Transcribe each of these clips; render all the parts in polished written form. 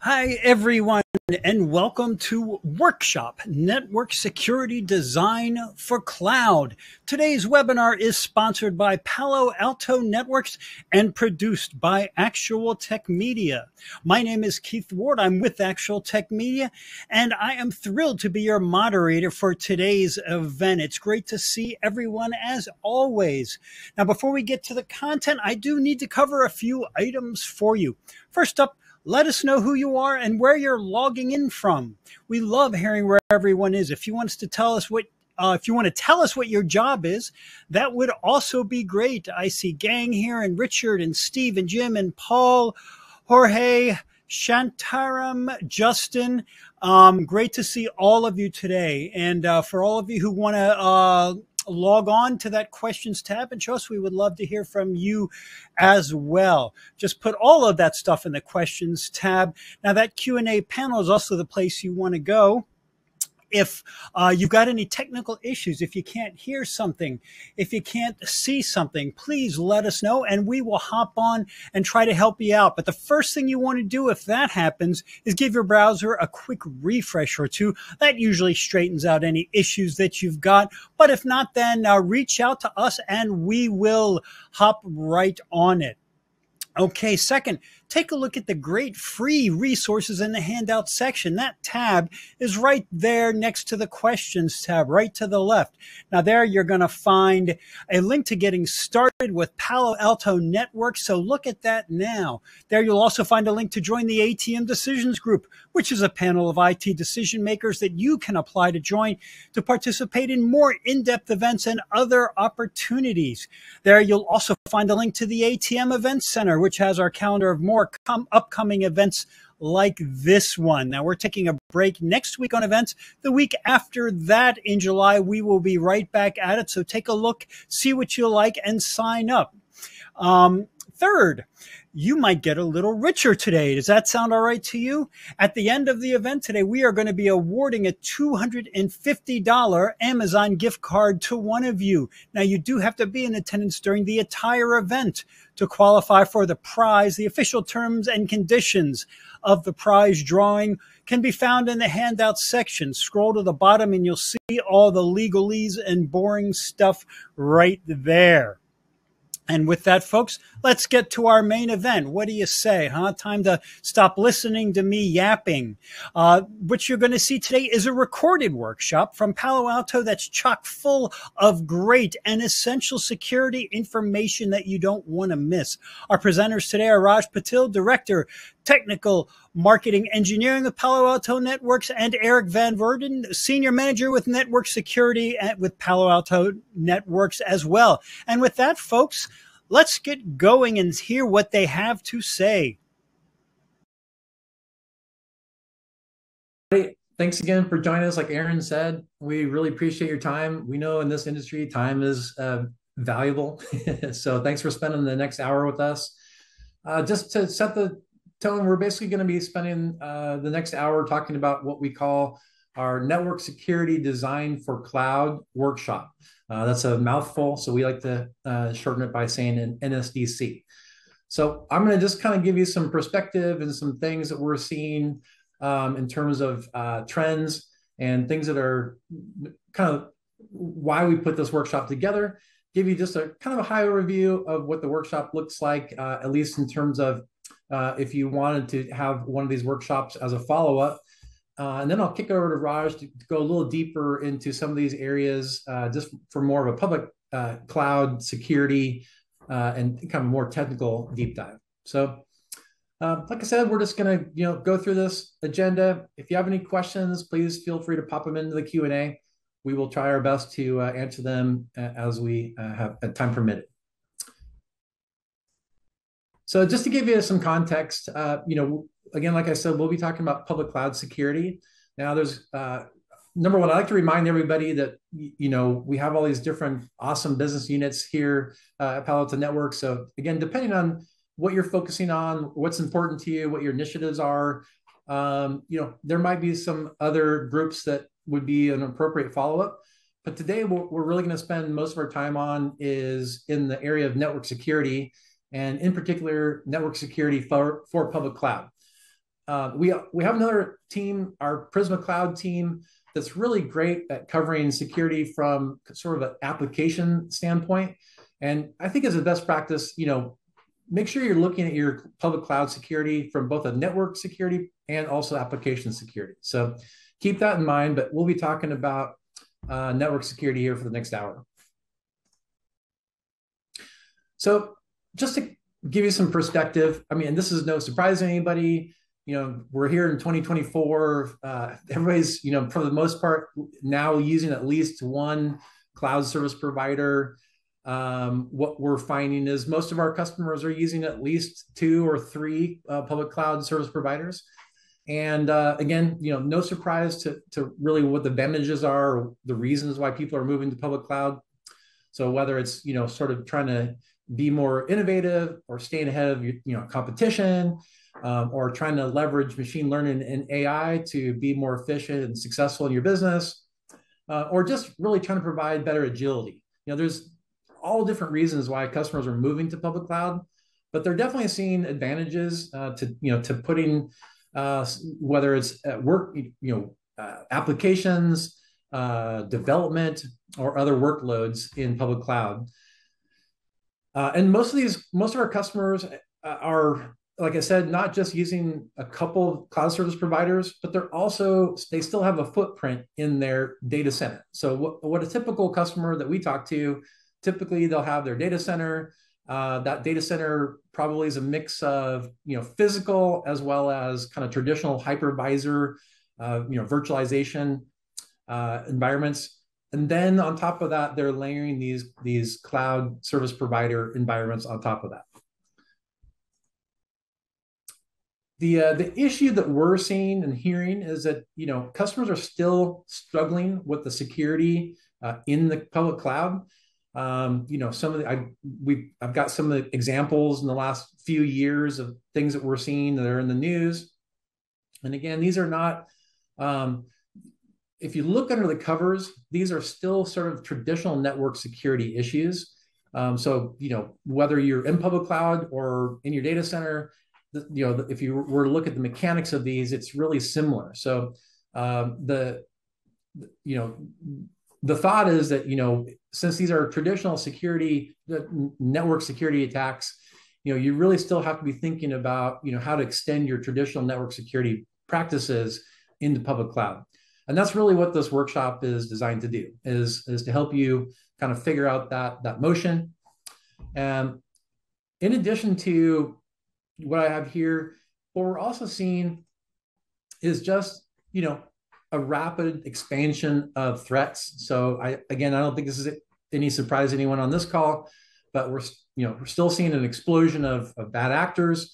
Hi, everyone, and welcome to Workshop Network Security Design for Cloud. Today's webinar is sponsored by Palo Alto Networks and produced by Actual Tech Media. My name is Keith Ward. I'm with Actual Tech Media, and I am thrilled to be your moderator for today's event. It's great to see everyone as always. Now, before we get to the content, I do need to cover a few items for you. First up, let us know who you are and where you're logging in from. We love hearing where everyone is. If you want to tell us what your job is, that would also be great. I see Gang here, and Richard, and Steve, and Jim, and Paul, Jorge, Shantaram, Justin. Great to see all of you today. And for all of you who want to log on to that questions tab and show us, we would love to hear from you as well. Just put all of that stuff in the questions tab. Now, that Q&A panel is also the place you want to go. If you've got any technical issues, if you can't hear something, if you can't see something, please let us know and we will hop on and try to help you out. But the first thing you want to do if that happens is give your browser a quick refresh or two. That usually straightens out any issues that you've got. But if not, then reach out to us and we will hop right on it. Okay, second, take a look at the great free resources in the handout section. That tab is right there next to the questions tab, right to the left. Now there you're going to find a link to getting started with Palo Alto Networks, so look at that now. There you'll also find a link to join the ATM Decisions Group, which is a panel of IT decision makers that you can apply to join to participate in more in-depth events and other opportunities. There you'll also find a link to the ATM Events Center, which has our calendar of more upcoming events like this one. Now, we're taking a break next week on events. The week after that in July, we will be right back at it. So take a look, see what you like, and sign up. Third, you might get a little richer today. Does that sound all right to you? At the end of the event today, we are going to be awarding a $250 Amazon gift card to one of you. Now, you do have to be in attendance during the entire event to qualify for the prize. The official terms and conditions of the prize drawing can be found in the handout section. Scroll to the bottom and you'll see all the legalese and boring stuff right there. And with that, folks, let's get to our main event. What do you say, huh? Time to stop listening to me yapping. What you're going to see today is a recorded workshop from Palo Alto that's chock full of great and essential security information that you don't want to miss. Our presenters today are Raj Patil, Director, Technical Marketing Engineering of Palo Alto Networks, and Eric Van Verden, Senior Manager with Network Security with Palo Alto Networks as well. And with that, folks, let's get going and hear what they have to say. Great. Thanks again for joining us. Like Aaron said, we really appreciate your time. We know in this industry, time is valuable. So thanks for spending the next hour with us. Just to set the tone, we're basically going to be spending the next hour talking about what we call our Network Security Design for Cloud workshop. That's a mouthful, so we like to shorten it by saying an NSDC. So I'm going to just kind of give you some perspective and some things that we're seeing in terms of trends and things that are kind of why we put this workshop together, give you just a kind of a high overview of what the workshop looks like, at least in terms of if you wanted to have one of these workshops as a follow-up. And then I'll kick over to Raj to go a little deeper into some of these areas, just for more of a public cloud security and kind of more technical deep dive. So like I said, we're just going to go through this agenda. If you have any questions, please feel free to pop them into the Q&A. We will try our best to answer them as we have time permitted. So just to give you some context, again, like I said, we'll be talking about public cloud security. Now, there's number one, I like to remind everybody that we have all these different awesome business units here at Palo Alto Networks. So again, depending on what you're focusing on, what's important to you, what your initiatives are, there might be some other groups that would be an appropriate follow-up. But today, what we're really going to spend most of our time on is in the area of network security, and in particular, network security for public cloud. we have another team, our Prisma Cloud team, that's really great at covering security from sort of an application standpoint. And I think as a best practice, make sure you're looking at your public cloud security from both a network security and also application security. So keep that in mind, but we'll be talking about network security here for the next hour. So just to give you some perspective, I mean, and this is no surprise to anybody, we're here in 2024. Everybody's, for the most part, now using at least one cloud service provider. What we're finding is most of our customers are using at least 2 or 3 public cloud service providers. And again, no surprise to really what the advantages are, or the reasons why people are moving to public cloud. So whether it's, sort of trying to be more innovative or staying ahead of, competition, or trying to leverage machine learning and AI to be more efficient and successful in your business, or just really trying to provide better agility. There's all different reasons why customers are moving to public cloud, but they're definitely seeing advantages to putting whether it's work, applications, development, or other workloads in public cloud. And most of our customers are, like I said, not just using a couple of cloud service providers, but they still have a footprint in their data center. So what a typical customer that we talk to, typically they'll have their data center. That data center probably is a mix of physical as well as kind of traditional hypervisor, virtualization environments. And then on top of that, they're layering these cloud service provider environments on top of that. The issue that we're seeing and hearing is that customers are still struggling with the security in the public cloud. I've got some of the examples in the last few years of things that we're seeing that are in the news. And again, these are not, if you look under the covers, these are still sort of traditional network security issues. So, whether you're in public cloud or in your data center, if you were to look at the mechanics of these, it's really similar. So the thought is that, since these are traditional network security attacks, you really still have to be thinking about, how to extend your traditional network security practices into public cloud. And that's really what this workshop is designed to do, is to help you kind of figure out that motion. And in addition to what I have here, what we're also seeing is just, a rapid expansion of threats. So I don't think this is any surprise to anyone on this call, but we're still seeing an explosion of bad actors.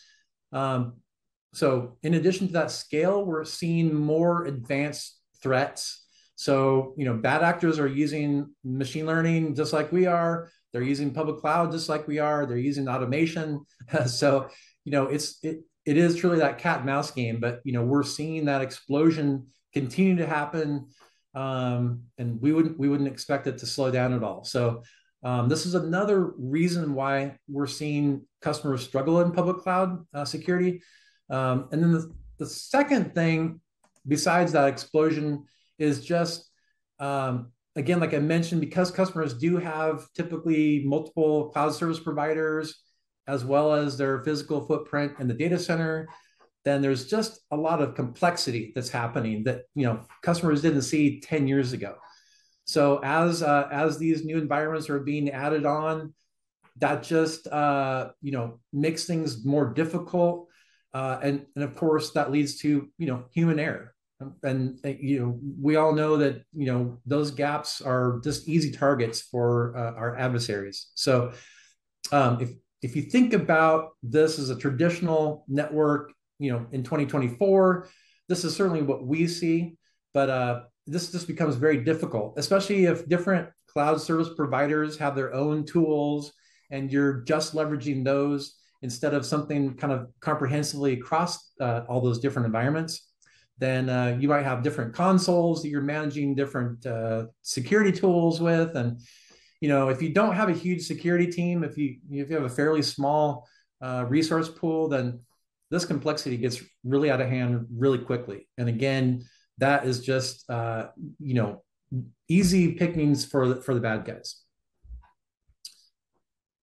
So in addition to that scale, we're seeing more advanced threats. So, bad actors are using machine learning just like we are. They're using public cloud just like we are. They're using automation. So, it is truly that cat and mouse game, but, we're seeing that explosion continue to happen. And we wouldn't expect it to slow down at all. So this is another reason why we're seeing customers struggle in public cloud security. And then the second thing, besides that explosion, is just, again, like I mentioned, because customers do have typically multiple cloud service providers, as well as their physical footprint in the data center, then there's just a lot of complexity that's happening that customers didn't see 10 years ago. So as these new environments are being added on, that just makes things more difficult, and of course that leads to human error. And we all know that those gaps are just easy targets for our adversaries. So if you think about this as a traditional network, in 2024, this is certainly what we see, but this just becomes very difficult, especially if different cloud service providers have their own tools and you're just leveraging those instead of something kind of comprehensively across all those different environments. Then you might have different consoles that you're managing different security tools with. And, if you don't have a huge security team, if you have a fairly small resource pool, then this complexity gets really out of hand really quickly. And again, that is just easy pickings for the bad guys.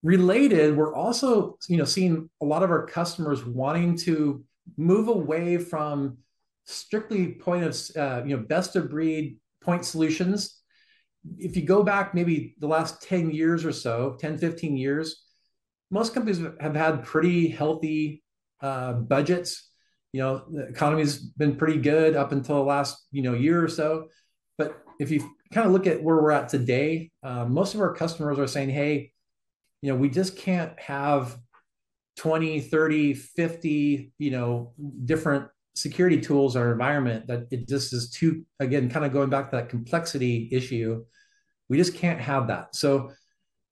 Related, we're also seeing a lot of our customers wanting to move away from strictly point of best of breed point solutions. If you go back maybe the last 10 years or so, 10, 15 years, most companies have had pretty healthy budgets. The economy's been pretty good up until the last year or so. But if you kind of look at where we're at today, most of our customers are saying, hey, we just can't have 20, 30, 50, different security tools in our environment, that it just is too, again, kind of going back to that complexity issue. We just can't have that. So,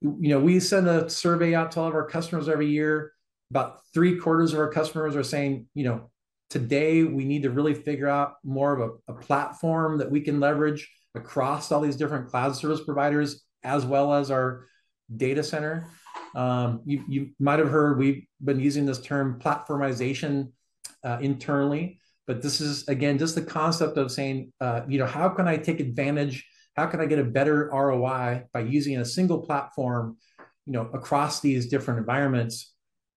we send a survey out to all of our customers every year. About 3/4 of our customers are saying, today we need to really figure out more of a platform that we can leverage across all these different cloud service providers, as well as our data center. You might have heard we've been using this term platformization internally, but this is, again, just the concept of saying, how can I take advantage? How can I get a better ROI by using a single platform, across these different environments?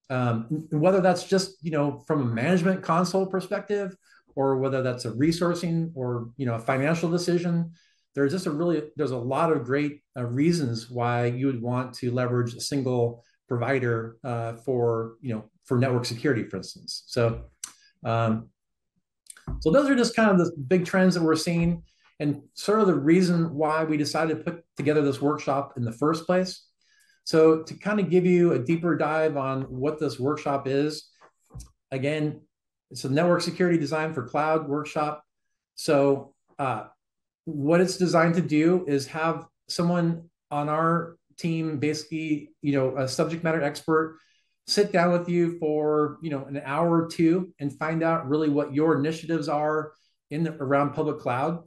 Whether that's just, from a management console perspective, or whether that's a resourcing or, a financial decision, there's a lot of great reasons why you would want to leverage a single provider for network security, for instance. So those are just kind of the big trends that we're seeing, and sort of the reason why we decided to put together this workshop in the first place. So to kind of give you a deeper dive on what this workshop is, again, it's a network security design for cloud workshop. So what it's designed to do is have someone on our team, basically, a subject matter expert, sit down with you for, an hour or two and find out really what your initiatives are around public cloud.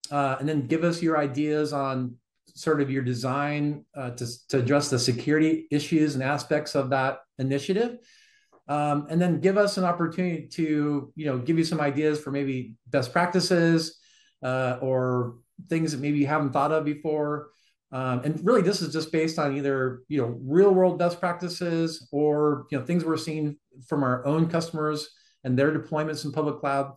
And then give us your ideas on sort of your design to address the security issues and aspects of that initiative. And then give us an opportunity to, give you some ideas for maybe best practices or things that maybe you haven't thought of before. And really, this is just based on either, real world best practices or, things we're seeing from our own customers and their deployments in public cloud.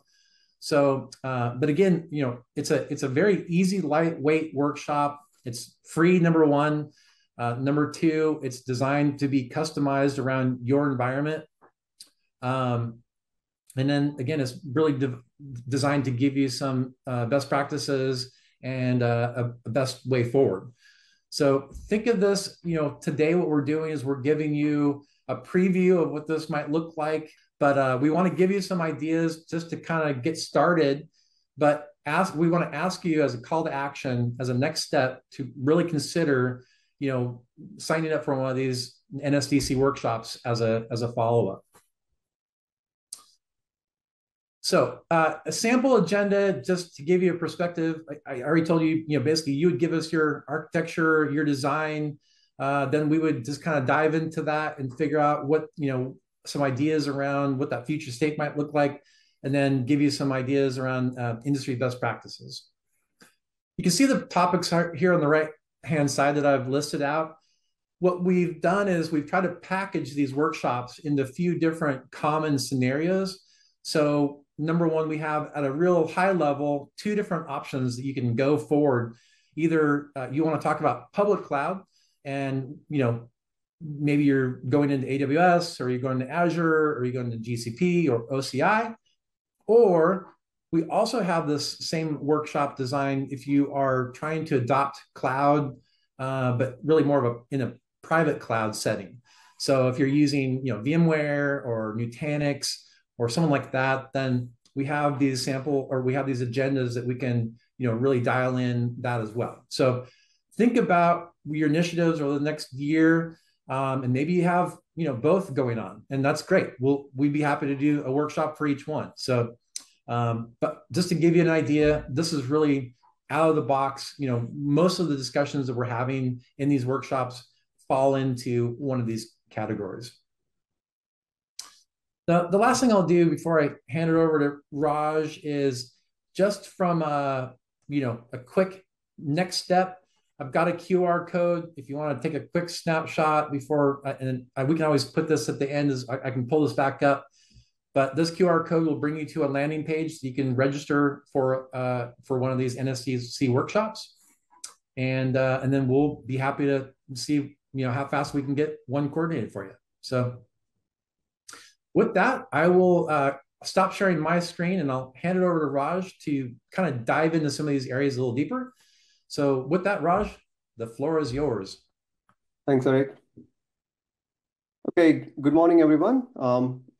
So, but again, it's a very easy, lightweight workshop. It's free, number one. Number two, it's designed to be customized around your environment. And then again, it's really designed to give you some best practices and a best way forward. So think of this, today what we're doing is we're giving you a preview of what this might look like, but we want to give you some ideas just to kind of get started. But we want to ask you as a call to action, as a next step, to really consider, signing up for one of these NSDC workshops as a follow-up. So a sample agenda, just to give you a perspective, I already told you, basically you would give us your architecture, your design, then we would just kind of dive into that and figure out what, some ideas around what that future state might look like, and then give you some ideas around industry best practices. You can see the topics here on the right-hand side that I've listed out. What we've done is we've tried to package these workshops into a few different common scenarios. So number one, we have at a real high level, two different options that you can go forward. Either you want to talk about public cloud and, maybe you're going into AWS, or you're going to Azure, or you're going to GCP or OCI. Or we also have this same workshop design if you are trying to adopt cloud, but really more of in a private cloud setting. So if you're using, VMware or Nutanix or someone like that, then we have these agendas that we can, really dial in that as well. So think about your initiatives over the next year, and maybe you have, both going on, and that's great. We'd be happy to do a workshop for each one. So, but just to give you an idea, this is really out of the box. Most of the discussions that we're having in these workshops fall into one of these categories. The last thing I'll do before I hand it over to Raj is just from a quick next step. I've got a QR code. If you want to take a quick snapshot before, we can always put this at the end. I can pull this back up, but this QR code will bring you to a landing page so you can register for one of these NSC workshops, and then we'll be happy to see how fast we can get one coordinated for you. So with that, I will stop sharing my screen and I'll hand it over to Raj to kind of dive into some of these areas a little deeper. So with that, Raj, the floor is yours. Thanks, Eric. Okay, good morning, everyone.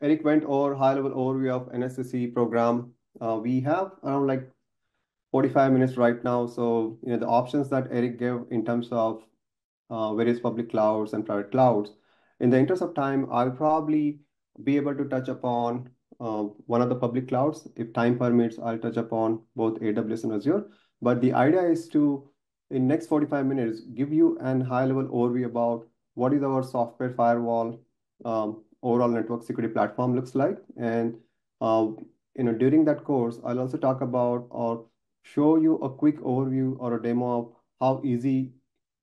Eric went over high-level overview of NSSC program. We have around like 45 minutes right now. So, the options that Eric gave in terms of various public clouds and private clouds. In the interest of time, I'll probably be able to touch upon one of the public clouds. If time permits, I'll touch upon both AWS and Azure. But the idea is to, in next 45 minutes, give you an high-level overview about what is our software firewall overall network security platform looks like. And during that course, I'll also talk about or show you a quick overview or a demo of how easy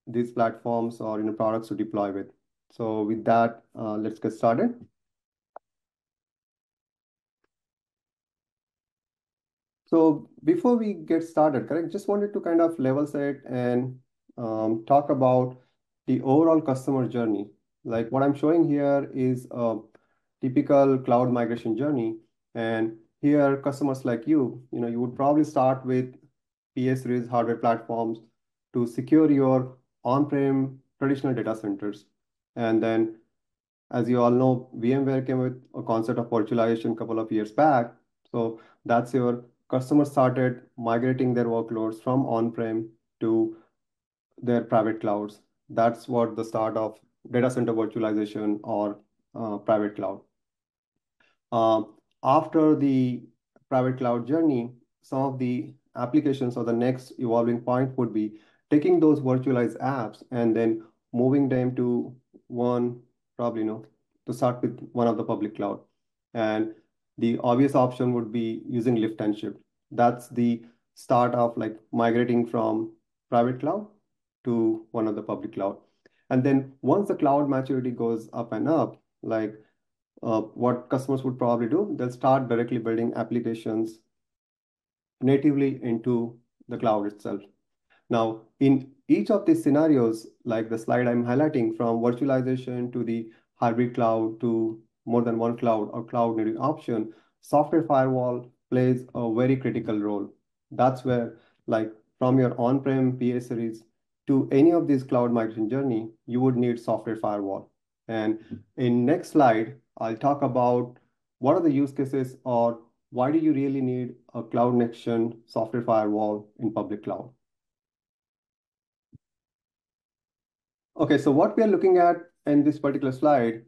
these platforms or products to deploy with. So with that, let's get started. So before we get started, correct, just wanted to kind of level set and talk about the overall customer journey. Like what I'm showing here is a typical cloud migration journey. And here, customers like you would probably start with PA series hardware platforms to secure your on-prem traditional data centers. And then, as you all know, VMware came with a concept of virtualization a couple of years back. So that's your customers started migrating their workloads from on-prem to their private clouds. That's what the start of data center virtualization or private cloud. After the private cloud journey, some of the applications or the next evolving point would be taking those virtualized apps and then moving them to one, probably, to start with one of the public cloud. And the obvious option would be using lift and shift. That's the start of like migrating from private cloud to one of the public cloud. And then once the cloud maturity goes up and up, like what customers would probably do, they'll start directly building applications natively into the cloud itself. Now, in each of these scenarios, like the slide I'm highlighting, from virtualization to the hybrid cloud to more than one cloud or cloud native option, software firewall plays a very critical role. That's where, like, from your on-prem PA series to any of these cloud migration journey, you would need software firewall. And in next slide, I'll talk about what are the use cases or why do you really need a cloud next-gen software firewall in public cloud. Okay, so what we are looking at in this particular slide,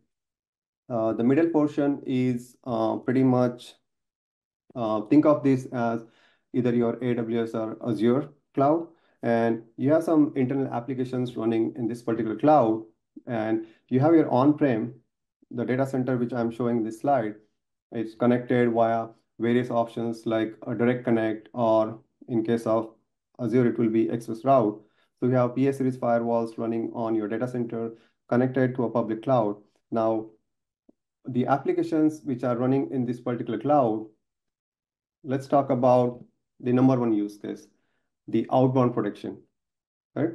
the middle portion is pretty much, think of this as either your AWS or Azure cloud, and you have some internal applications running in this particular cloud, and you have your on-prem, the data center, which I'm showing in this slide. It's connected via various options like a direct connect, or in case of Azure, it will be express route. So you have PA series firewalls running on your data center connected to a public cloud. Now, the applications which are running in this particular cloud, let's talk about the number one use case, the outbound protection, right?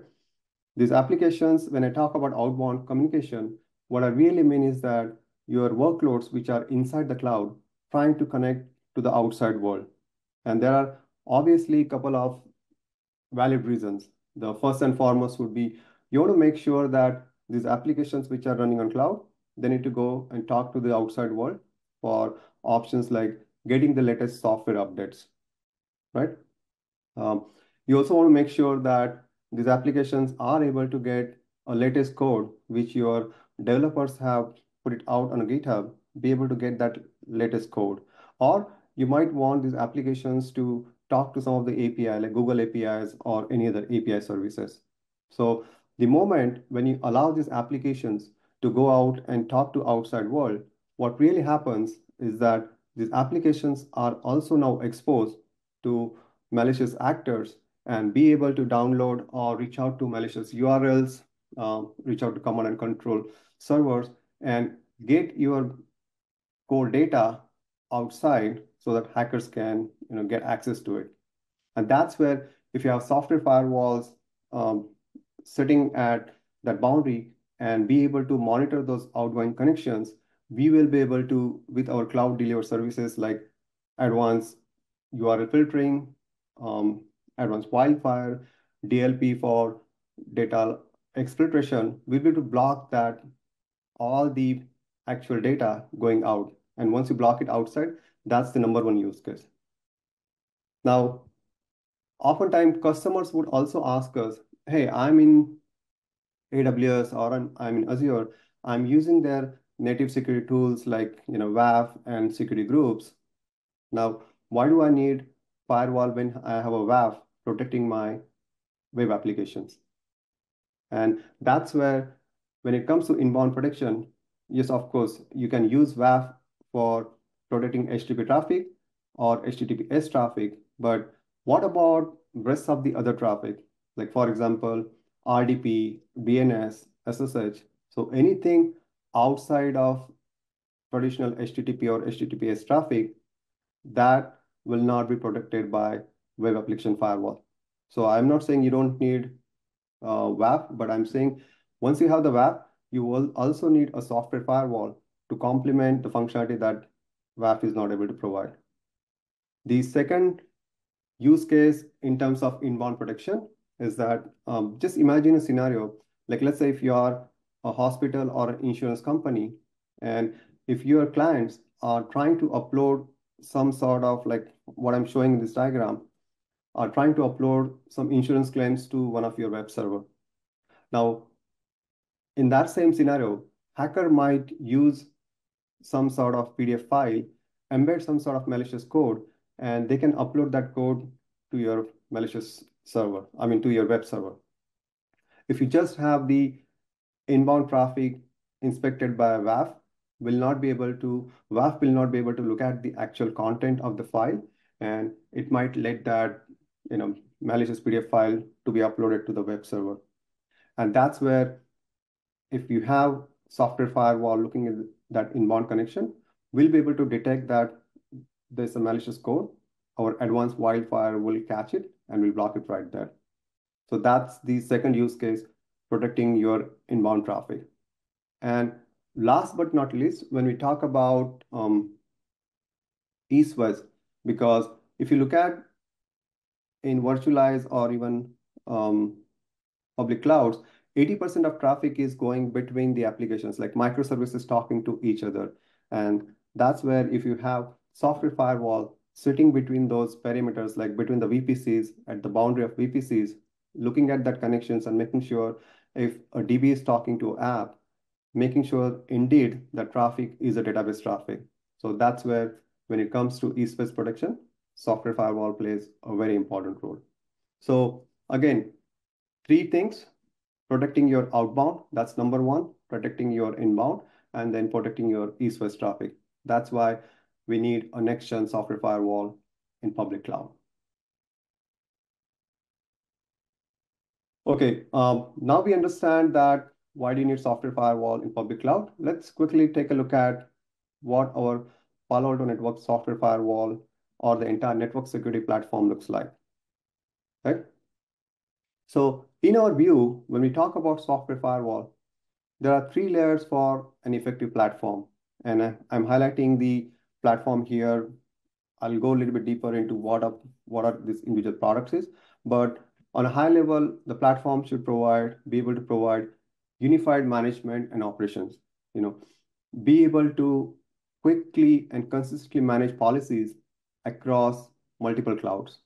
These applications, when I talk about outbound communication, what I really mean is that your workloads which are inside the cloud trying to connect to the outside world. And there are obviously a couple of valid reasons. The first and foremost would be you want to make sure that these applications which are running on cloud, they need to go and talk to the outside world for options like getting the latest software updates, right? You also want to make sure that these applications are able to get a latest code which your developers have put it out on a GitHub, be able to get that latest code. Or you might want these applications to talk to some of the API like Google APIs or any other API services. So the moment when you allow these applications to go out and talk to outside world, what really happens is that these applications are also now exposed to malicious actors and be able to download or reach out to malicious URLs, reach out to command and control servers, and get your core data outside so that hackers can get access to it. And that's where if you have software firewalls sitting at that boundary and be able to monitor those outgoing connections, we will be able to, with our cloud delivered services like advanced URL filtering, advanced wildfire, DLP for data exfiltration, we'll be able to block that all the actual data going out. And once you block it outside, that's the number one use case. Now, oftentimes customers would also ask us, hey, I'm in AWS or I'm in Azure. I'm using their native security tools like WAF and security groups. Now, why do I need firewall when I have a WAF protecting my web applications? And that's where, when it comes to inbound protection, yes, of course, you can use WAF for protecting HTTP traffic or HTTPS traffic, but what about rest of the other traffic? Like, for example, RDP, DNS, SSH. So anything outside of traditional HTTP or HTTPS traffic, that will not be protected by web application firewall. So I'm not saying you don't need WAF, but I'm saying once you have the WAF, you will also need a software firewall to complement the functionality that WAF is not able to provide. The second use case in terms of inbound protection is that just imagine a scenario, like let's say if you are a hospital or an insurance company, and if your clients are trying to upload some sort of, like what I'm showing in this diagram, are trying to upload some insurance claims to one of your web server. Now, in that same scenario, hacker might use some sort of PDF file, embed some sort of malicious code, and they can upload that code to your malicious server, to your web server. If you just have the inbound traffic inspected by WAF, WAF will not be able to look at the actual content of the file, and it might let that malicious PDF file to be uploaded to the web server. And that's where, if you have software firewall looking at that inbound connection, we'll be able to detect that there's a malicious code. Our advanced wildfire will catch it and will block it right there. So that's the second use case, protecting your inbound traffic. And last but not least, when we talk about east-west, because if you look at in virtualized or even public clouds, 80% of traffic is going between the applications, like microservices talking to each other. And that's where, if you have software firewall sitting between those perimeters, like between the VPCs, at the boundary of VPCs, looking at that connections and making sure if a DB is talking to an app, making sure indeed that traffic is a database traffic. So that's where, when it comes to east-west protection, software firewall plays a very important role. So again, 3 things: protecting your outbound, that's number 1, protecting your inbound, and then protecting your east-west traffic. That's why we need a next-gen software firewall in public cloud. Okay, now we understand that why do you need software firewall in public cloud? Let's quickly take a look at what our Palo Alto Networks software firewall or the entire network security platform looks like. Right? So in our view, when we talk about software firewall, there are 3 layers for an effective platform. And I'm highlighting the platform here. I'll go a little bit deeper into what are these individual products is. But on a high level, the platform should be able to provide unified management and operations. Be able to quickly and consistently manage policies across multiple clouds.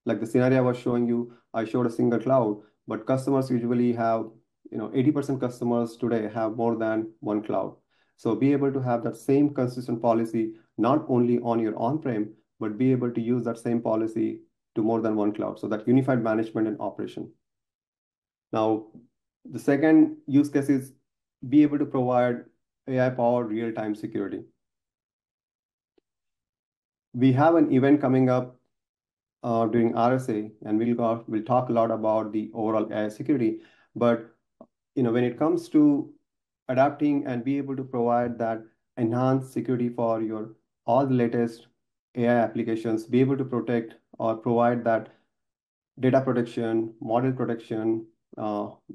Like the scenario I was showing you, I showed a single cloud, but customers usually have, 80% customers today have more than one cloud. So be able to have that same consistent policy, not only on your on-prem, but be able to use that same policy to more than one cloud. So that unified management and operation. Now, the second use case is be able to provide AI-powered real-time security. We have an event coming up during RSA, and we'll talk a lot about the overall AI security. But when it comes to adapting and be able to provide that enhanced security for your all the latest AI applications, be able to protect or provide that data protection, model protection,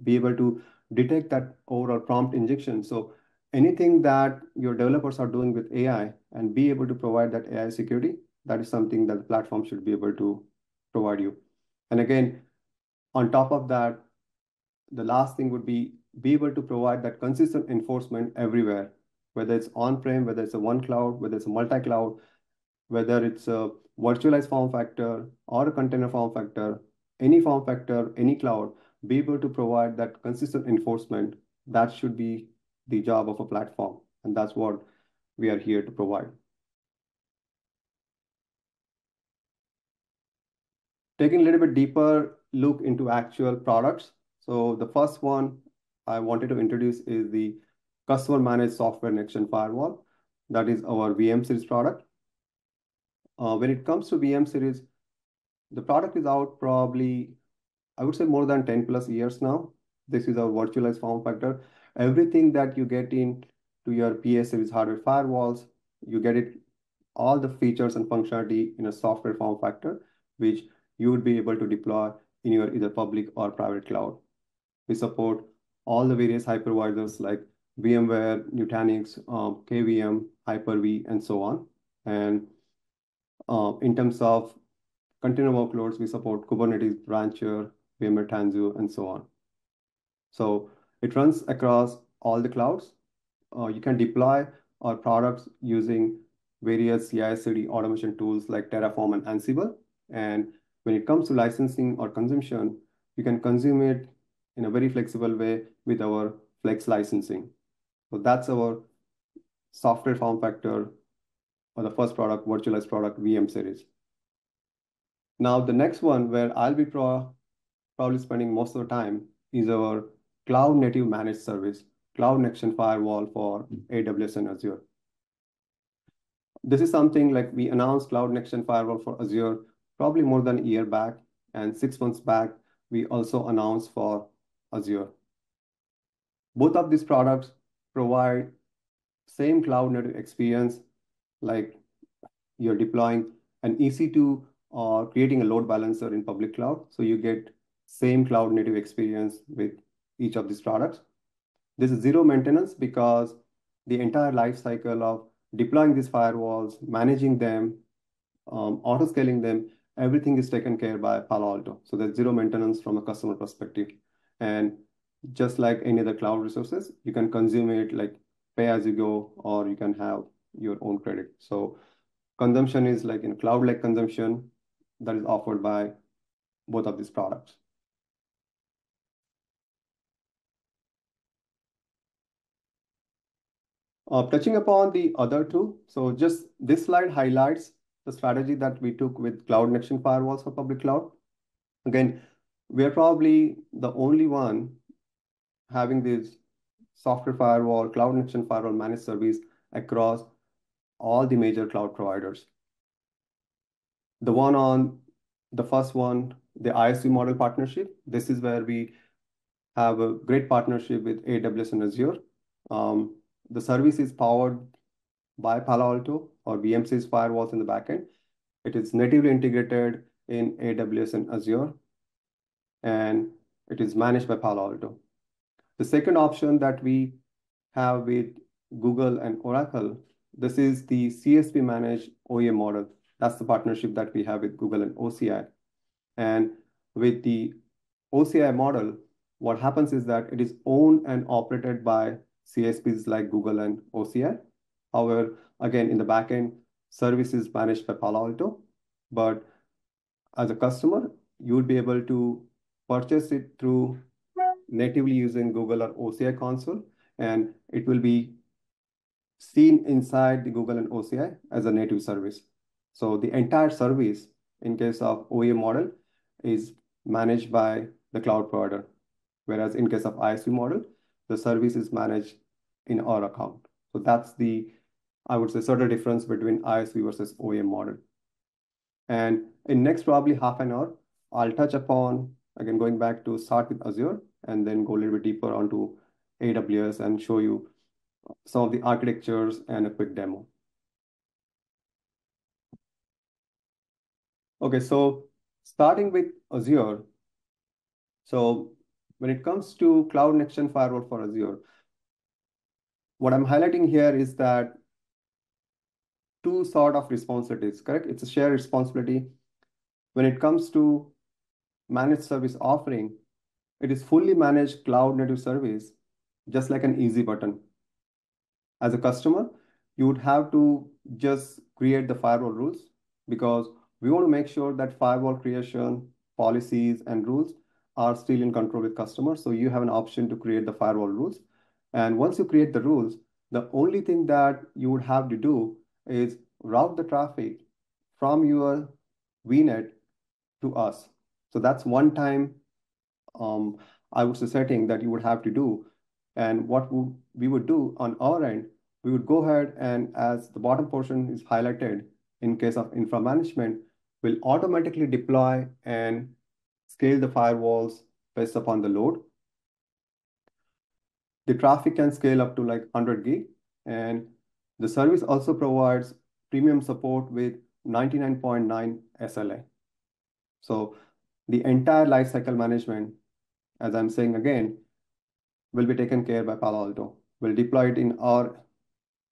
be able to detect that overall prompt injection. So anything that your developers are doing with AI and be able to provide that AI security, that is something that the platform should be able to provide you. And again, on top of that, the last thing would be able to provide that consistent enforcement everywhere, whether it's on-prem, whether it's a one cloud, whether it's a multi-cloud, whether it's a virtualized form factor or a container form factor, any form factor, any cloud, be able to provide that consistent enforcement. That should be the job of a platform. And that's what we are here to provide. Taking a little bit deeper look into actual products. So the first one I wanted to introduce is the Customer Managed Software Next-Gen Firewall. That is our VM series product. When it comes to VM series, the product is out probably, I would say, more than 10 plus years now. This is our virtualized form factor. Everything that you get into your PA series hardware firewalls, you get it, all the features and functionality in a software form factor, which you would be able to deploy in your either public or private cloud. We support all the various hypervisors like VMware, Nutanix, KVM, Hyper-V, and so on. And in terms of container workloads, we support Kubernetes, Rancher, VMware Tanzu, and so on. So it runs across all the clouds. You can deploy our products using various CI/CD automation tools like Terraform and Ansible. And when it comes to licensing or consumption, you can consume it in a very flexible way with our Flex licensing. So that's our software form factor or the first product, virtualized product, VM series. Now, the next one where I'll be probably spending most of the time is our cloud native managed service, Cloud Next-Gen Firewall for AWS and Azure. This is something like we announced Cloud Next-Gen Firewall for Azure probably more than a year back, and 6 months back, we also announced for Azure. Both of these products provide same cloud native experience, like you're deploying an EC2 or creating a load balancer in public cloud. So you get same cloud native experience with each of these products. This is zero maintenance because the entire life cycle of deploying these firewalls, managing them, auto-scaling them, everything is taken care by Palo Alto. So there's zero maintenance from a customer perspective. And just like any other cloud resources, you can consume it like pay as you go, or you can have your own credit. So consumption is like in cloud-like consumption that is offered by both of these products. Touching upon the other two, so just this slide highlights the strategy that we took with Cloud Next-Gen Firewalls for public cloud. Again, we're probably the only one having this software firewall, Cloud Next-Gen Firewall managed service across all the major cloud providers. The one on the first one, the ISV model partnership, this is where we have a great partnership with AWS and Azure. The service is powered by Palo Alto or VM series firewalls in the backend. It is natively integrated in AWS and Azure, and it is managed by Palo Alto. The second option that we have with Google and Oracle, this is the CSP managed OEM model. That's the partnership that we have with Google and OCI. And with the OCI model, what happens is that it is owned and operated by CSPs like Google and OCI. However, again, in the backend, service is managed by Palo Alto. But as a customer, you will be able to purchase it through natively using Google or OCI console, and it will be seen inside the Google and OCI as a native service. So the entire service, in case of OEM model, is managed by the cloud provider. Whereas in case of ISV model, the service is managed in our account. So that's the, I would say, sort of difference between ISV versus OEM model. And in next probably half an hour, I'll touch upon, again, going back to start with Azure and then go a little bit deeper onto AWS and show you some of the architectures and a quick demo. Okay, so starting with Azure. So when it comes to Cloud Next-Gen Firewall for Azure, what I'm highlighting here is that two sort of responsibilities, correct? It's a shared responsibility. When it comes to managed service offering, it is fully managed cloud native service, just like an easy button. As a customer, you would have to just create the firewall rules because we want to make sure that firewall creation, policies, and rules are still in control with customers. So you have an option to create the firewall rules. And once you create the rules, the only thing that you would have to do is route the traffic from your VNet to us. So that's one time, I would say, setting that you would have to do. And what we would do on our end, we would go ahead and, as the bottom portion is highlighted, in case of infra management, will automatically deploy and scale the firewalls based upon the load. The traffic can scale up to like 100 gig, and the service also provides premium support with 99.9 SLA. So the entire lifecycle management, as I'm saying again, will be taken care by Palo Alto. We'll deploy it in our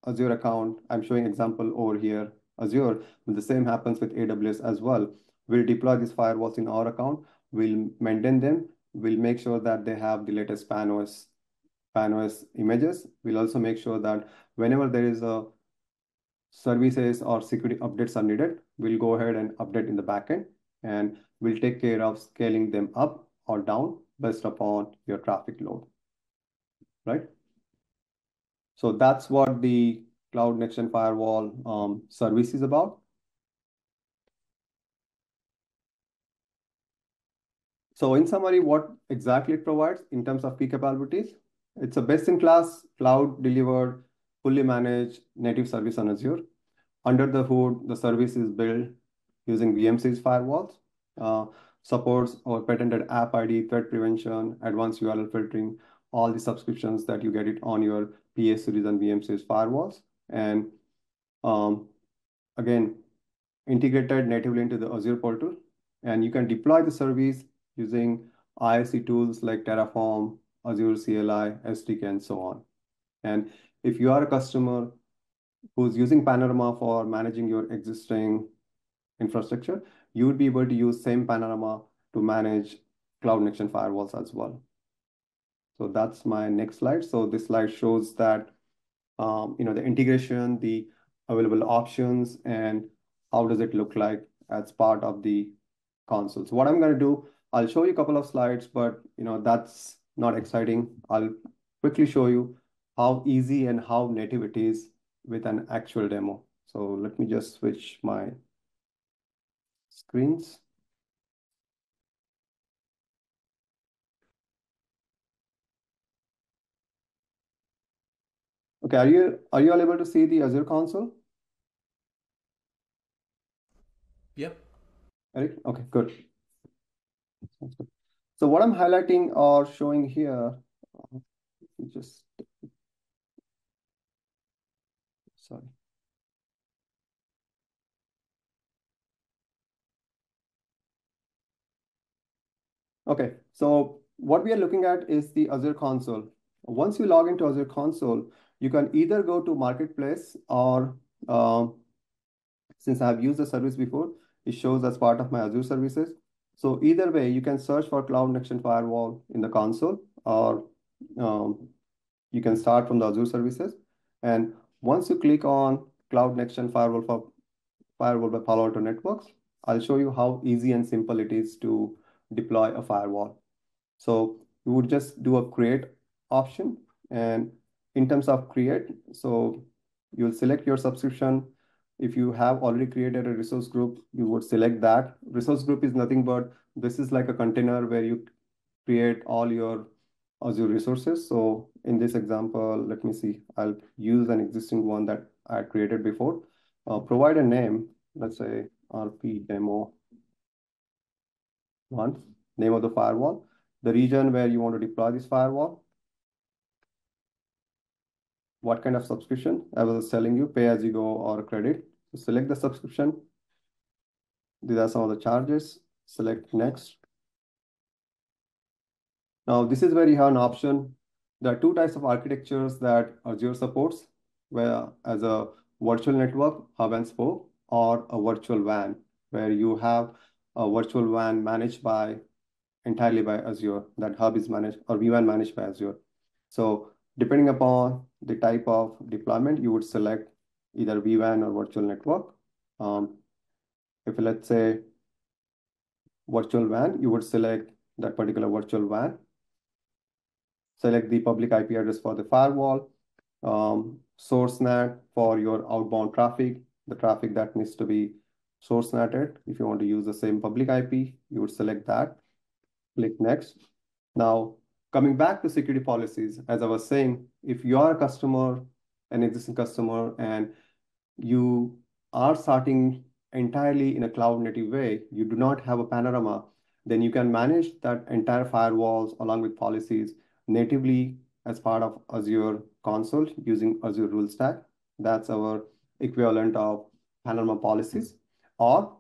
Azure account. I'm showing example over here, Azure, but the same happens with AWS as well. We'll deploy these firewalls in our account. We'll maintain them. We'll make sure that they have the latest PAN-OS images. We'll also make sure that whenever there is a services or security updates are needed, we'll go ahead and update in the backend, and we'll take care of scaling them up or down based upon your traffic load, right? So that's what the Cloud Next-Gen Firewall service is about. So in summary, what exactly it provides in terms of key capabilities, it's a best-in-class cloud delivered, fully managed native service on Azure. Under the hood, the service is built using VMC's firewalls, supports our patented App ID, threat prevention, advanced URL filtering, all the subscriptions that you get it on your PA series and VMC's firewalls. And again, integrated natively into the Azure portal. And you can deploy the service using ISC tools like Terraform, Azure CLI, SDK, and so on. And if you are a customer who's using Panorama for managing your existing infrastructure, you would be able to use same Panorama to manage Cloud Next-Gen firewalls as well. So that's my next slide. So this slide shows that the integration, the available options, and how does it look like as part of the console. So what I'm going to do, I'll show you a couple of slides, but that's not exciting. I'll quickly show you how easy and how native it is with an actual demo. So let me just switch my screens. Okay, are you all able to see the Azure console? Yep. Eric? Okay, good. Sounds good. So what I'm highlighting or showing here, sorry. Okay, so what we are looking at is the Azure console. Once you log into Azure console, you can either go to Marketplace or since I have used the service before, it shows as part of my Azure services. So either way, you can search for Cloud Next-Gen Firewall in the console, or you can start from the Azure services. And once you click on Cloud Next-Gen Firewall by Palo Alto Networks, I'll show you how easy and simple it is to deploy a firewall. So you would just do a create option. And in terms of create, so you'll select your subscription. If you have already created a resource group, you would select that. Resource group is nothing but this is like a container where you create all your Azure resources. So in this example, let me see, I'll use an existing one that I created before. Provide a name, let's say RP demo 1, name of the firewall, the region where you want to deploy this firewall, what kind of subscription I was telling you, pay as you go or credit. So select the subscription. These are some of the charges. Select next. Now this is where you have an option. There are two types of architectures that Azure supports, where as a virtual network, hub and spoke, or a virtual WAN, where you have a virtual WAN managed by entirely by Azure. That hub is managed or vWAN managed by Azure. So depending upon the type of deployment, you would select either vWAN or virtual network. If let's say virtual WAN, you would select that particular virtual WAN. Select the public IP address for the firewall, source NAT for your outbound traffic, the traffic that needs to be source NATed. If you want to use the same public IP, you would select that. Click next. Now, coming back to security policies, as I was saying, if you are a customer, an existing customer, and you are starting entirely in a cloud native way, you do not have a panorama, then you can manage that entire firewalls along with policies natively as part of Azure console using Azure Rule Stack. That's our equivalent of panorama policies. Or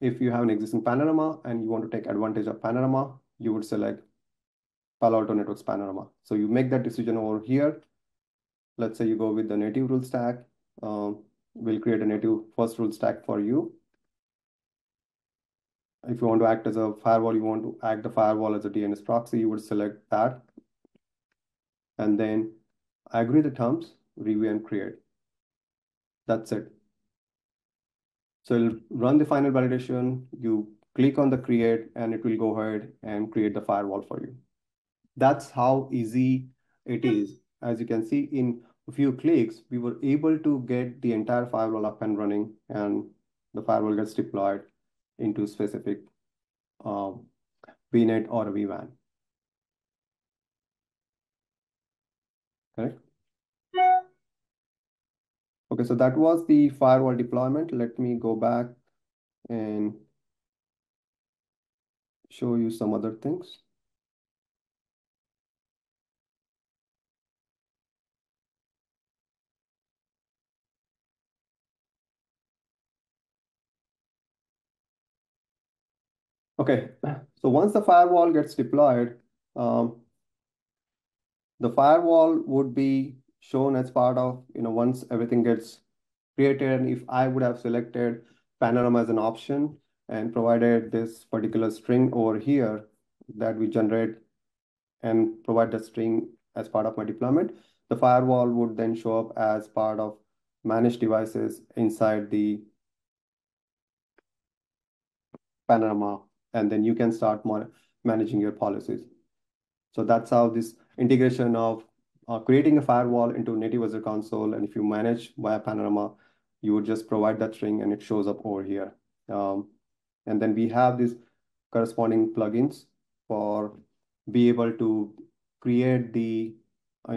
if you have an existing panorama and you want to take advantage of panorama, you would select Palo Alto Networks panorama. So you make that decision over here. Let's say you go with the native rule stack. We'll create a native first rule stack for you. If you want to act as a firewall, you want to act the firewall as a DNS proxy, you would select that. And then agree the terms, review and create. That's it. So it'll run the final validation. You click on the create and it will go ahead and create the firewall for you. That's how easy it is. As you can see, in a few clicks, we were able to get the entire firewall up and running, and the firewall gets deployed into specific VNet or a vWAN. Correct? Okay, so that was the firewall deployment. Let me go back and show you some other things. Okay, so once the firewall gets deployed, the firewall would be shown as part of, once everything gets created, and if I would have selected Panorama as an option and provided this particular string over here that we generate and provide the string as part of my deployment, the firewall would then show up as part of managed devices inside the Panorama, and then you can start managing your policies. So that's how this integration of creating a firewall into native Azure console, and if you manage via Panorama, you would just provide that string and it shows up over here. And then we have these corresponding plugins for be able to create the,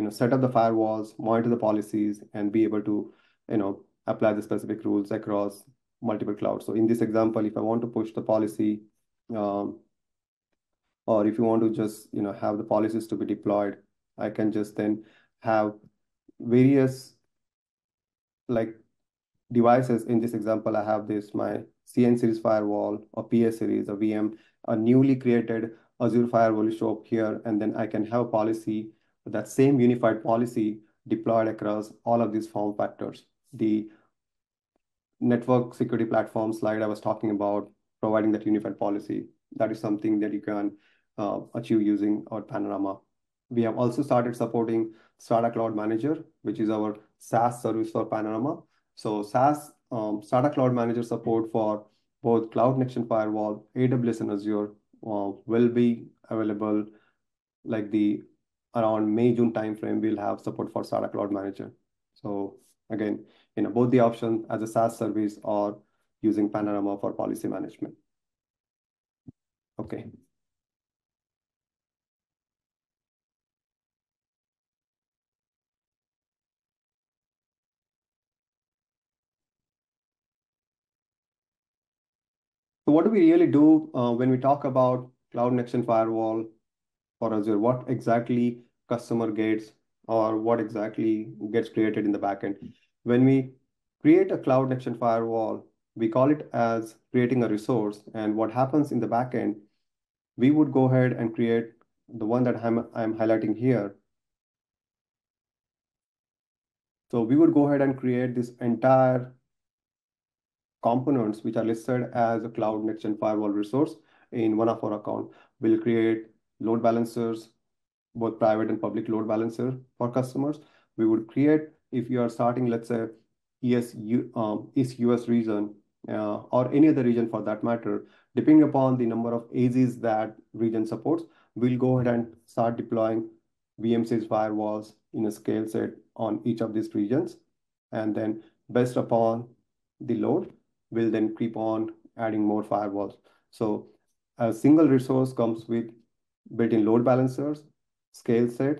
set up the firewalls, monitor the policies, and be able to, apply the specific rules across multiple clouds. So in this example, if I want to push the policy, or if you want to just, have the policies to be deployed, I can just then have various like devices. In this example, I have my CN series firewall or PS series, a VM, a newly created Azure firewall will show up here, and then I can have policy, that same unified policy deployed across all of these form factors. The network security platform slide I was talking about, providing that unified policy, that is something that you can achieve using our Panorama. We have also started supporting Strata Cloud Manager, which is our SaaS service for Panorama. So SaaS, Strata Cloud Manager support for both Cloud Next-Gen Firewall, AWS and Azure will be available like around May, June timeframe, we'll have support for Strata Cloud Manager. So again, both the options as a SaaS service or using Panorama for policy management. Okay. So what do we really do when we talk about Cloud Next Gen Firewall for Azure? What exactly customer gets or what exactly gets created in the backend? When we create a Cloud Next Gen Firewall, we call it as creating a resource. And what happens in the backend, we would go ahead and create the one that I'm highlighting here. So we would go ahead and create this entire components which are listed as a Cloud Next Gen Firewall resource in one of our account. We'll create load balancers, both private and public load balancer for customers. We would create, if you are starting, let's say, East US region or any other region for that matter, depending upon the number of AZs that region supports, we'll go ahead and start deploying VMCs firewalls in a scale set on each of these regions. And then based upon the load, we'll then keep on adding more firewalls. So a single resource comes with built-in load balancers, scale set,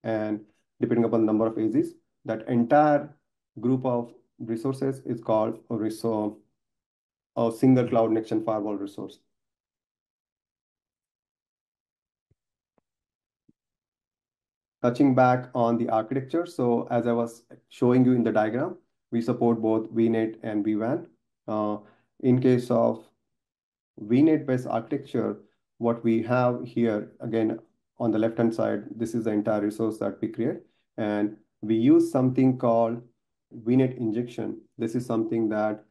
and depending upon the number of AZs, that entire group of resources is called a single Cloud Next Gen Firewall resource. Touching back on the architecture, so as I was showing you in the diagram, we support both VNet and vWAN. In case of VNet-based architecture, what we have here, again, on the left-hand side, this is the entire resource that we create. And we use something called VNet injection. This is something that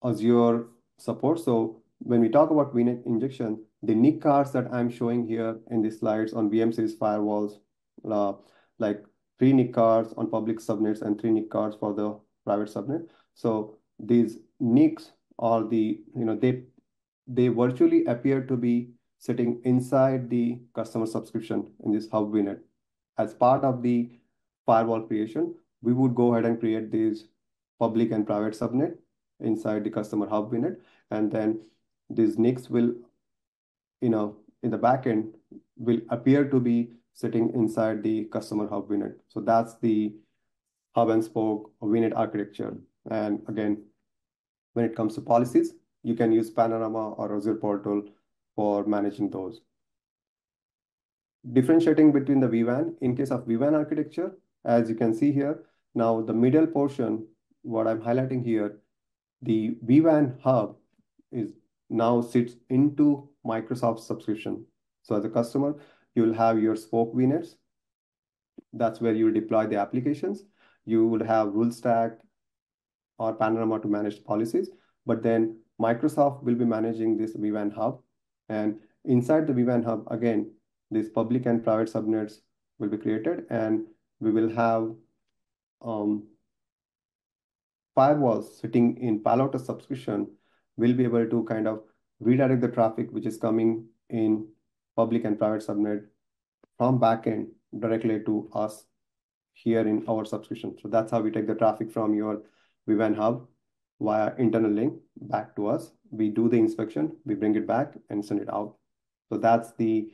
Azure supports. So when we talk about VNet injection, the NIC cards that I'm showing here in the slides on VM-Series firewalls, like 3 NIC cards on public subnets and 3 NIC cards for the private subnet. So these NICs are they virtually appear to be sitting inside the customer subscription in this hub VNet. As part of the firewall creation, we would go ahead and create these public and private subnet inside the customer hub VNet. And then these NICs will, in the backend, will appear to be sitting inside the customer hub VNet. So that's the hub and spoke VNet architecture. And again, when it comes to policies, you can use Panorama or Azure Portal for managing those. Differentiating between the vWAN, in case of vWAN architecture, as you can see here, now the middle portion, what I'm highlighting here, the vWAN hub is now sits into Microsoft subscription. So as a customer, you'll have your spoke VNets. That's where you deploy the applications. You would have rule stack or Panorama to manage policies, but then Microsoft will be managing this vWAN hub. And inside the vWAN hub, again, these public and private subnets will be created, and we will have firewalls sitting in Palo Alto subscription will be able to kind of redirect the traffic which is coming in public and private subnet from backend directly to us here in our subscription. So that's how we take the traffic from your vWAN hub via internal link back to us. We do the inspection, we bring it back and send it out. So that's the,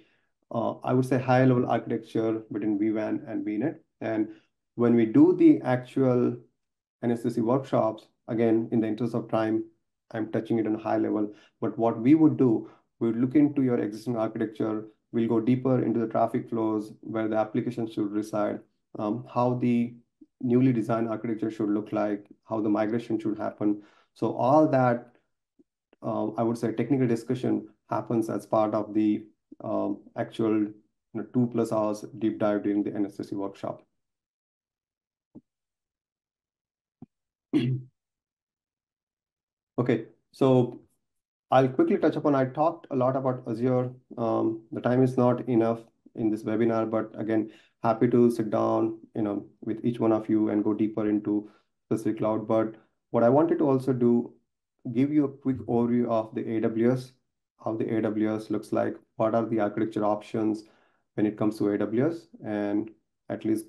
I would say, high level architecture between vWAN and VNet. And when we do the actual NSCC workshops, again, in the interest of time, I'm touching it on a high level. But what we would do, we would look into your existing architecture. We'll go deeper into the traffic flows, where the application should reside, how the newly designed architecture should look like, how the migration should happen. So all that, I would say, technical discussion happens as part of the actual 2+ hours deep dive during the NSCC workshop. Okay, so I'll quickly touch upon, I talked a lot about Azure. The time is not enough in this webinar, but again, happy to sit down, with each one of you and go deeper into specific cloud. But what I wanted to also do, give you a quick overview of the AWS, how the AWS looks like, what are the architecture options when it comes to AWS, and at least,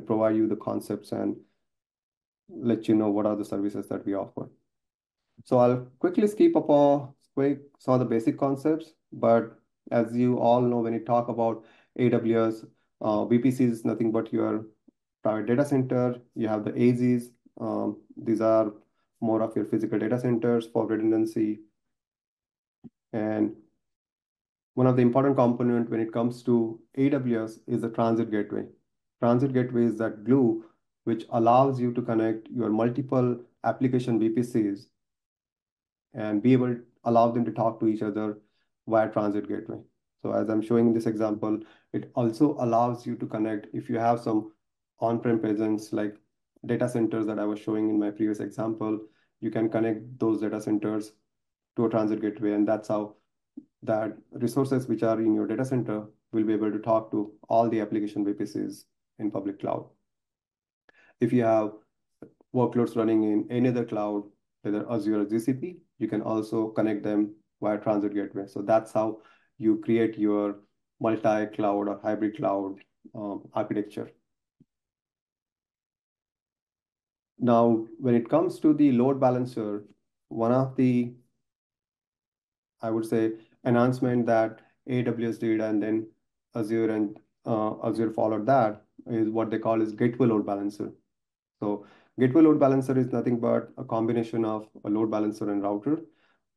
provide you the concepts and let you know what are the services that we offer. So I'll quickly skip upon some of the basic concepts, but as you all know, when you talk about AWS, VPC is nothing but your private data center. You have the AZs. These are more of your physical data centers for redundancy. And one of the important components when it comes to AWS is the transit gateway. Transit gateway is that glue which allows you to connect your multiple application VPCs and be able to allow them to talk to each other via transit gateway. So as I'm showing in this example, it also allows you to connect if you have some on-prem presence like data centers that I was showing in my previous example, you can connect those data centers to a transit gateway, and that's how that resources which are in your data center will be able to talk to all the application VPCs in public cloud. If you have workloads running in any other cloud, whether Azure or GCP, you can also connect them via transit gateway. So that's how you create your multi-cloud or hybrid cloud architecture. Now, when it comes to the load balancer, one of the, I would say, announcement that AWS did and then Azure and Azure followed that is what they call is gateway load balancer. So gateway load balancer is nothing but a combination of a load balancer and router.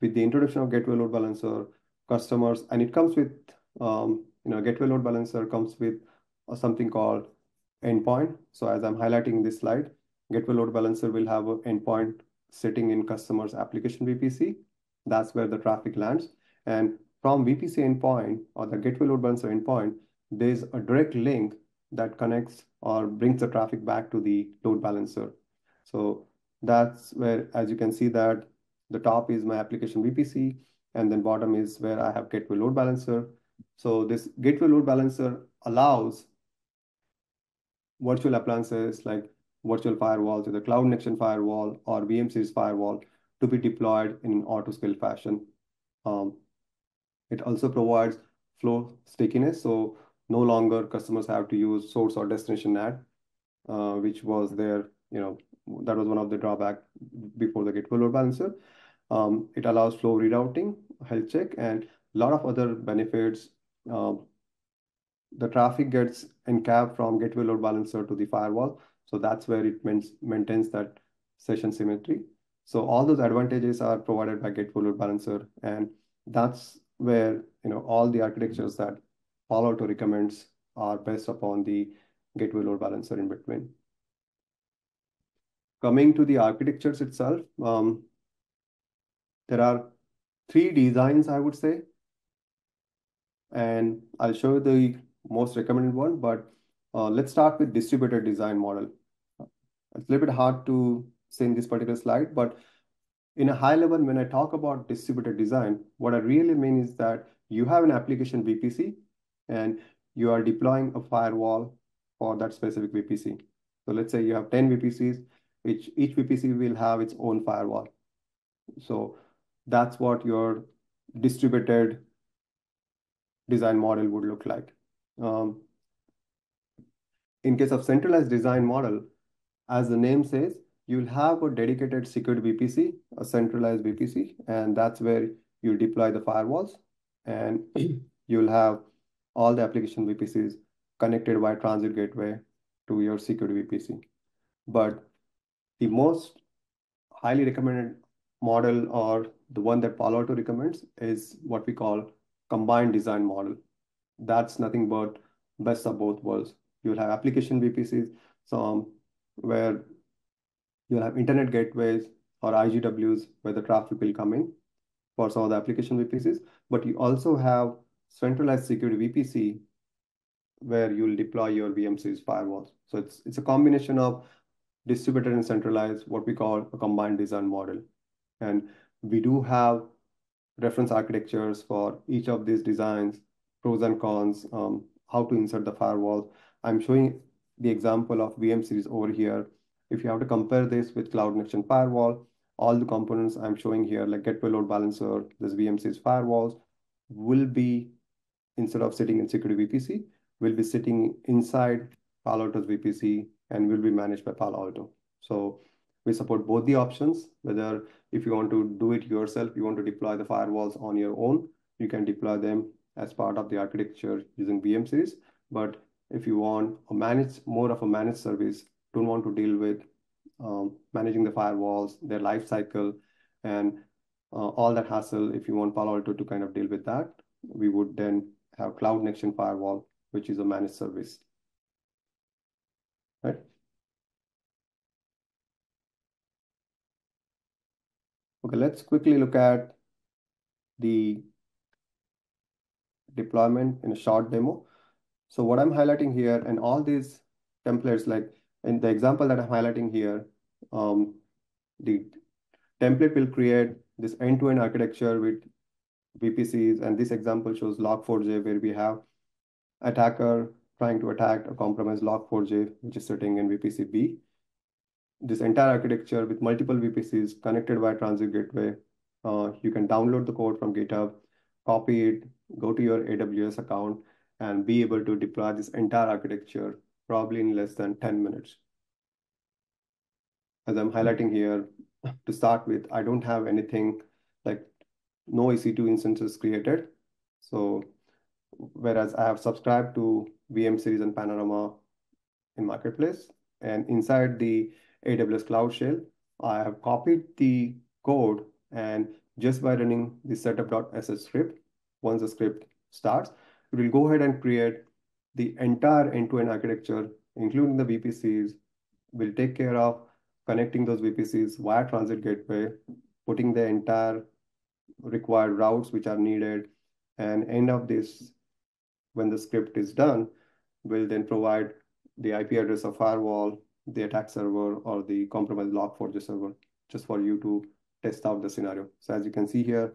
With the introduction of gateway load balancer, customers, and it comes with, gateway load balancer comes with something called endpoint. So as I'm highlighting in this slide, gateway load balancer will have an endpoint sitting in customer's application VPC. That's where the traffic lands. And from VPC endpoint or the gateway load balancer endpoint, there's a direct link that connects or brings the traffic back to the load balancer. So that's where, as you can see that the top is my application VPC, and then bottom is where I have gateway load balancer. So this gateway load balancer allows virtual appliances like virtual firewalls with a cloud next-gen firewall or VM-Series firewall to be deployed in an auto-scale fashion. It also provides flow stickiness, so no longer customers have to use source or destination NAT, which was their, that was one of the drawbacks before the gateway load balancer. It allows flow rerouting, health check, and a lot of other benefits. The traffic gets encapped from gateway load balancer to the firewall. So that's where it maintains that session symmetry. So all those advantages are provided by gateway load balancer. And that's where, all the architectures that Palo Alto recommends are based upon the gateway load balancer in between. Coming to the architectures itself, there are 3 designs, I would say. And I'll show you the most recommended one, but let's start with distributed design model. It's a little bit hard to say in this particular slide, but in a high level, when I talk about distributed design, what I really mean is that you have an application VPC and you are deploying a firewall for that specific VPC. So let's say you have 10 VPCs, which each VPC will have its own firewall. So that's what your distributed design model would look like. In case of centralized design model, as the name says, you'll have a dedicated secured VPC, a centralized VPC, and that's where you deploy the firewalls, and you'll have all the application VPCs connected by transit gateway to your secured VPC. But the most highly recommended model, or the one that Palo Alto recommends, is what we call combined design model. That's nothing but best of both worlds. You'll have application VPCs, where you'll have internet gateways or IGWs where the traffic will come in for some of the application VPCs, but you also have centralized security VPC where you'll deploy your VM-Series firewalls. So it's a combination of distributed and centralized, what we call a combined design model. And we do have reference architectures for each of these designs, pros and cons, how to insert the firewall. I'm showing the example of VM-Series over here. If you have to compare this with Cloud Next-Gen Firewall, all the components I'm showing here, like gateway load balancer, this VM-Series firewalls, will be, instead of sitting in security VPC, will be sitting inside Palo Alto's VPC and will be managed by Palo Alto. So we support both the options, whether if you want to do it yourself, you want to deploy the firewalls on your own, you can deploy them as part of the architecture using VM-Series. But if you want more of a managed service, don't want to deal with managing the firewalls, their life cycle, and all that hassle. If you want Palo Alto to kind of deal with that, we would then have Cloud Next-Gen Firewall, which is a managed service, right? Okay, let's quickly look at the deployment in a short demo. So what I'm highlighting here, and all these templates, like in the example that I'm highlighting here, the template will create this end-to-end architecture with VPCs, and this example shows Log4j, where we have attacker trying to attack a compromised Log4j, which is sitting in VPC B. This entire architecture with multiple VPCs connected via transit gateway. You can download the code from GitHub, copy it, go to your AWS account, and be able to deploy this entire architecture probably in less than 10 minutes. As I'm highlighting here, to start with, I don't have anything like no EC2 instances created. So whereas I have subscribed to VM series and Panorama in Marketplace, and inside the AWS Cloud Shell, I have copied the code, and just by running the setup.sh script, once the script starts, it will go ahead and create the entire end-to-end architecture, including the VPCs, will take care of connecting those VPCs via transit gateway, putting the entire required routes which are needed, and end of this, when the script is done, will then provide the IP address of firewall, the attack server, or the compromised Log4j server, just for you to test out the scenario. So as you can see here,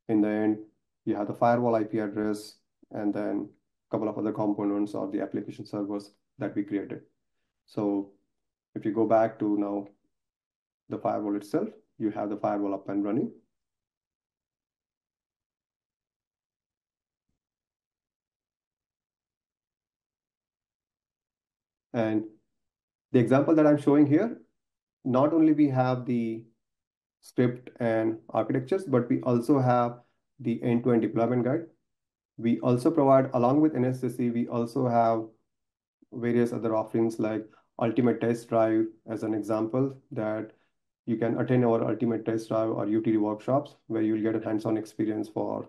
in the end, you have the firewall IP address, and then a couple of other components or the application servers that we created. So if you go back to now the firewall itself, you have the firewall up and running. And the example that I'm showing here, not only we have the script and architectures, but we also have the end-to-end deployment guide. We also provide, along with NSSC, we also have various other offerings like Ultimate Test Drive as an example, that you can attend our Ultimate Test Drive or UTD workshops where you'll get a hands-on experience for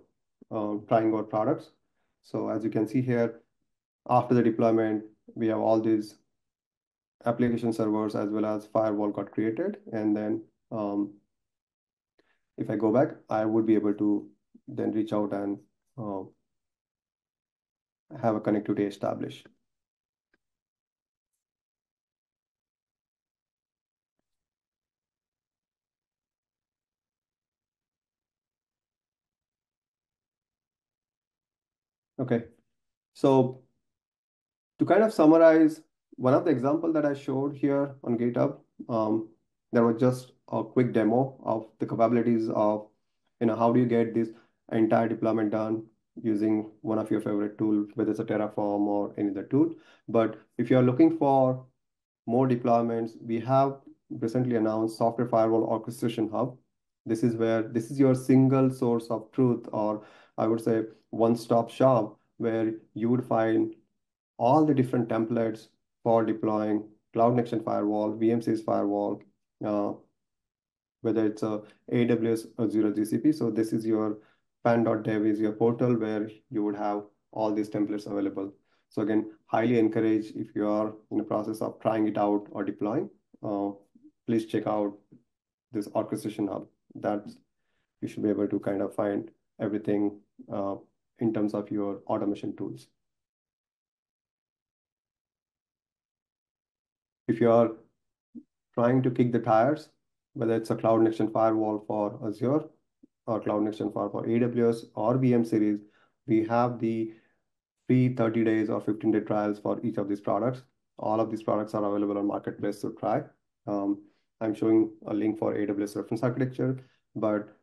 trying our products. So as you can see here, after the deployment, we have all these application servers as well as firewall got created. And then if I go back, I would be able to then reach out and have a connectivity established. Okay, so to kind of summarize, one of the examples that I showed here on GitHub, there was just a quick demo of the capabilities of, how do you get this entire deployment done using one of your favorite tools, whether it's a Terraform or any other tool. But if you're looking for more deployments, we have recently announced Software Firewall Orchestration Hub. This is your single source of truth, or I would say one-stop shop, where you would find all the different templates for deploying Cloud Next-Gen Firewall, VMC's firewall, whether it's a AWS or Azure GCP. So this is your pan.dev is your portal where you would have all these templates available. So again, highly encourage, if you are in the process of trying it out or deploying, please check out this orchestration hub. That you should be able to kind of find everything in terms of your automation tools. If you are trying to kick the tires, whether it's a Cloud Next-Gen Firewall for Azure or Cloud Next-Gen Firewall for AWS or VM series, we have the free 30 days or 15-day trials for each of these products. All of these products are available on Marketplace to try. I'm showing a link for AWS reference architecture, but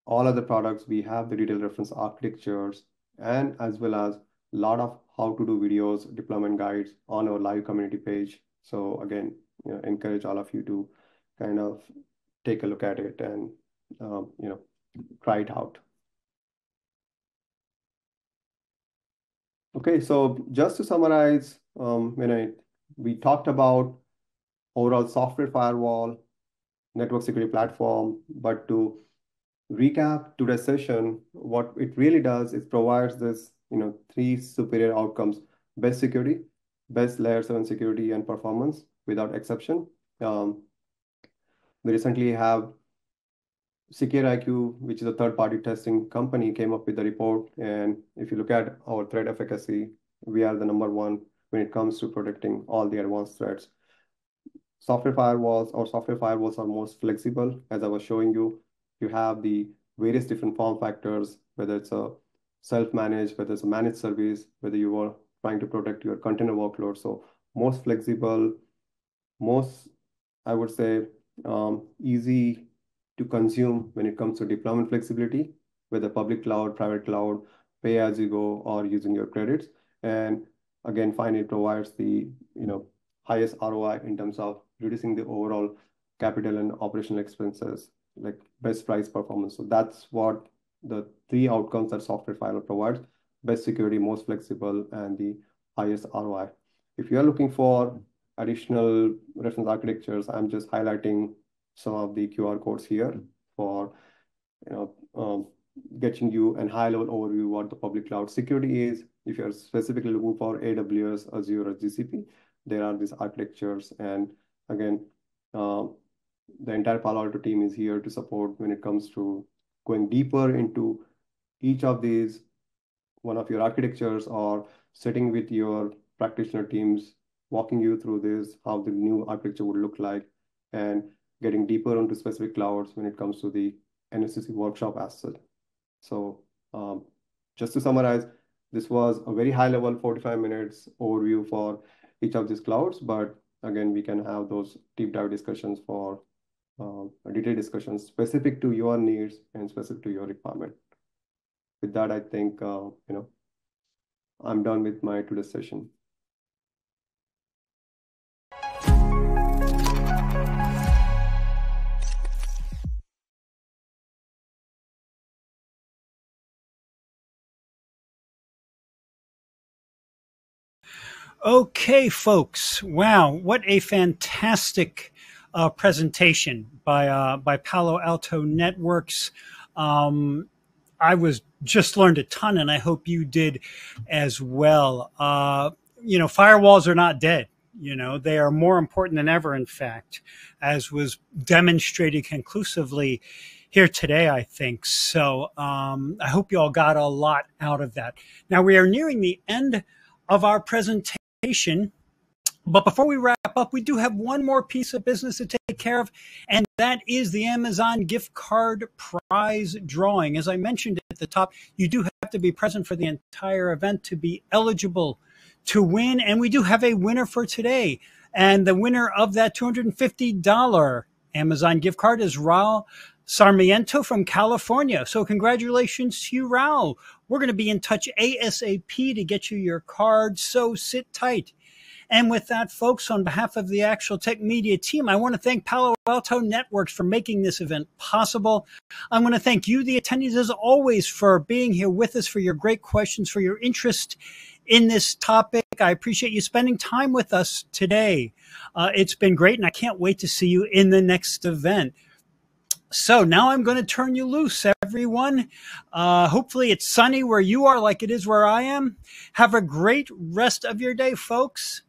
all other products, we have the detailed reference architectures, and as well as a lot of how to do videos, deployment guides on our live community page. So again, encourage all of you to kind of take a look at it and try it out. Okay, so just to summarize, we talked about overall software firewall, network security platform. But to recap today's session, what it really does is provides this, three superior outcomes: best security, best layer 7 security and performance without exception. We recently have SecureIQ, which is a third-party testing company, came up with the report. And if you look at our threat efficacy, we are the #1 when it comes to protecting all the advanced threats. Software firewalls are most flexible. As I was showing you, you have the various different form factors, whether it's a self-managed, whether it's a managed service, whether you are trying to protect your container workload. So most flexible, most, I would say, easy to consume when it comes to deployment flexibility, whether public cloud, private cloud, pay as you go, or using your credits. And again, finally, it provides the highest ROI in terms of reducing the overall capital and operational expenses, like best price performance. So that's what the three outcomes that software firewall provides: best security, most flexible, and the highest ROI. If you are looking for additional reference architectures, I'm just highlighting some of the QR codes here for getting you a high-level overview what the public cloud security is. If you're specifically looking for AWS, Azure, or GCP, there are these architectures. And again, the entire Palo Alto team is here to support when it comes to going deeper into each of these, one of your architectures, or sitting with your practitioner teams, walking you through this, how the new architecture would look like, and getting deeper into specific clouds when it comes to the NSCC workshop as such. So just to summarize, this was a very high level 45 minutes overview for each of these clouds, but again, we can have those deep dive discussions for detailed discussions specific to your needs and specific to your requirement. With that, I think, I'm done with my today's session. Okay, folks. Wow, what a fantastic presentation by Palo Alto Networks. I was just learned a ton, and I hope you did as well. Firewalls are not dead. They are more important than ever, in fact, as was demonstrated conclusively here today, I think. So I hope you all got a lot out of that. Now, we are nearing the end of our presentation. But before we wrap up, we do have one more piece of business to take care of, and that is the Amazon gift card prize drawing. As I mentioned at the top, you do have to be present for the entire event to be eligible to win, and we do have a winner for today. And the winner of that $250 Amazon gift card is Raul Sarmiento from California. So congratulations to you, Raul. We're going to be in touch ASAP to get you your card, so sit tight. And with that, folks, on behalf of the Actual Tech Media team, I want to thank Palo Alto Networks for making this event possible. I want to thank you, the attendees, as always, for being here with us, for your great questions, for your interest in this topic. I appreciate you spending time with us today. It's been great, and I can't wait to see you in the next event. So now I'm going to turn you loose, everyone. Hopefully it's sunny where you are like it is where I am. Have a great rest of your day, folks.